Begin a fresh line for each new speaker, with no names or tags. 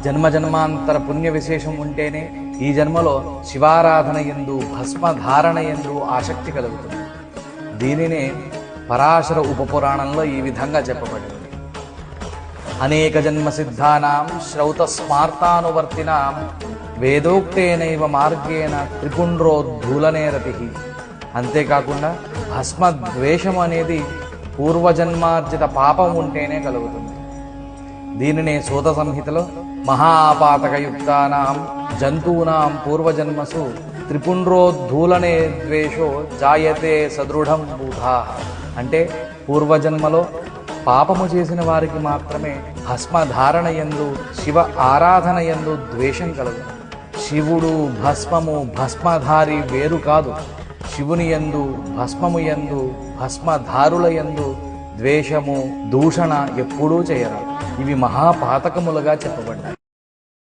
జన్మాంతర పుణ్య విశేషం ఉంటేనే ఈ జన్మలో శివారాధన యందు భస్మధారణ యందు ఆసక్తి కలుగుతుంది. దీనినే పరాశర ఉపపురాణంలో ఈ విధంగా చెప్పబడింది. అనేక జన్మ సిద్ధానాం శ్రౌత స్మార్తానువర్తినాం వేదోక్తేనైవ మార్గేణ త్రిపుండ్రోద్ధూలనే రతి. అంతేకాకుండా భస్మద్వేషం అనేది పూర్వజన్మార్జిత పాపం ఉంటేనే కలుగుతుంది. దీనినే సూత సంహితలో మహాపాతకయుక్తానాం జంతూనాం పూర్వజన్మసు త్రిపుండ్రోద్ధూలనే ద్వేషో జాయతే సదృఢం బూధా. అంటే పూర్వజన్మలో పాపము చేసిన వారికి మాత్రమే భస్మధారణ యందు శివ ఆరాధన యందు ద్వేషం కలుగు. శివుడు భస్మము భస్మధారి వేరు కాదు. శివుని యందు భస్మము యందు భస్మధారుల యందు ద్వేషము దూషణ ఎప్పుడూ చేయరాదు. ఇవి మహాపాతకములుగా చెప్పబడ్డాయి.